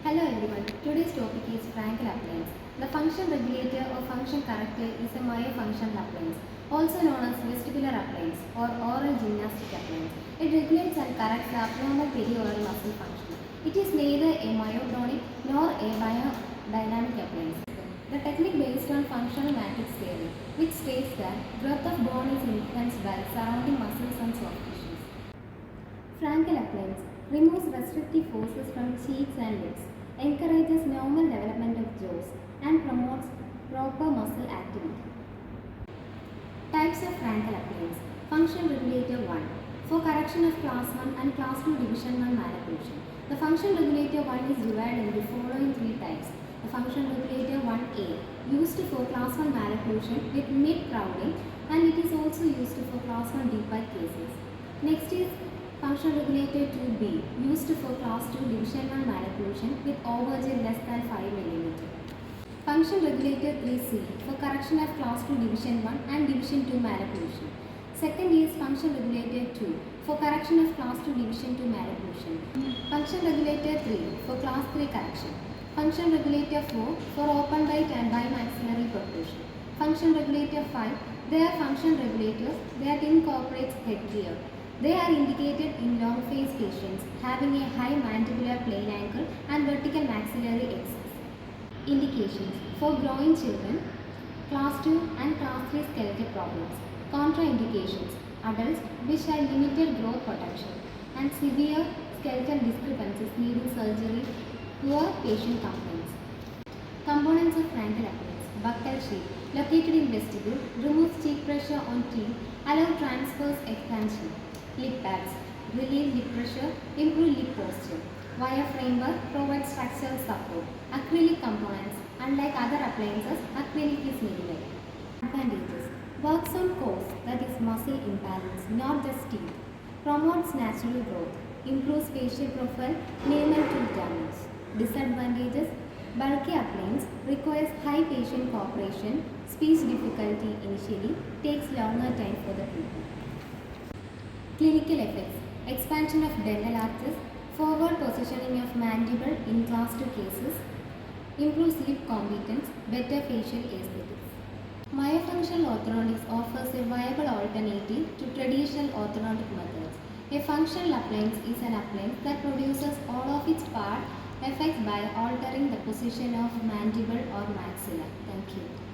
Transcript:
Hello everyone, today's topic is Frankel appliance. The function regulator or function corrector is a myofunctional appliance, also known as vestibular appliance or oral gymnastic appliance. It regulates and corrects the abnormal perioral muscle function. It is neither a myotonic nor a biodynamic appliance. The technique based on functional matrix theory, which states that growth of bone is influenced by surrounding muscles and soft tissues. Frankel appliance removes restrictive forces from cheeks and lips, encourages normal development of jaws, and promotes proper muscle activity. Types of Frankel appliance. Function regulator 1. For correction of class 1 and class 2 division 1 malocclusion. The function regulator 1 is divided into following three types. The function regulator 1A, used for class 1 malocclusion with mid-crowding, and it is also used for class 1 deep bite cases. Next is function regulator 2B, used for class 2 division 1 malocclusion with overage less than 5 mm. Function regulator 3C, for correction of class 2 division 1 and division 2 malocclusion. Second is function regulator 2, for correction of class 2 division 2 malocclusion. Function regulator 3, for class 3 correction. Function regulator 4, for open bite and bimaxillary protrusion. Function regulator 5, they are function regulators that incorporates headgear. They are indicated in long face patients having a high mandibular plane angle and vertical maxillary excess. Indications for growing children, class 2 and class 3 skeletal problems. Contraindications, adults which have limited growth potential and severe skeletal discrepancies needing surgery, poor patient complaints. Components of Frankel appliance. Buccal sheath, located in vestibule, removes cheek pressure on teeth, allow transverse expansion. Lip pads, relieve lip pressure, improve lip posture. Wire framework provides structural support. Acrylic components, unlike other appliances, acrylic is minimal. Advantages. Works on cause, that is muscle imbalance, not just teeth. Promotes natural growth. Improves facial profile, minimal tooth damage. Disadvantages. Bulky appliance requires high patient cooperation, speech difficulty initially, takes longer time for the treatment. Clinical effects. Expansion of dental arches, forward positioning of mandible in class 2 cases, improves lip competence, better facial aesthetics. Myofunctional orthodontics offers a viable alternative to traditional orthodontic methods. A functional appliance is an appliance that produces all of its part effects by altering the position of mandible or maxilla. Thank you.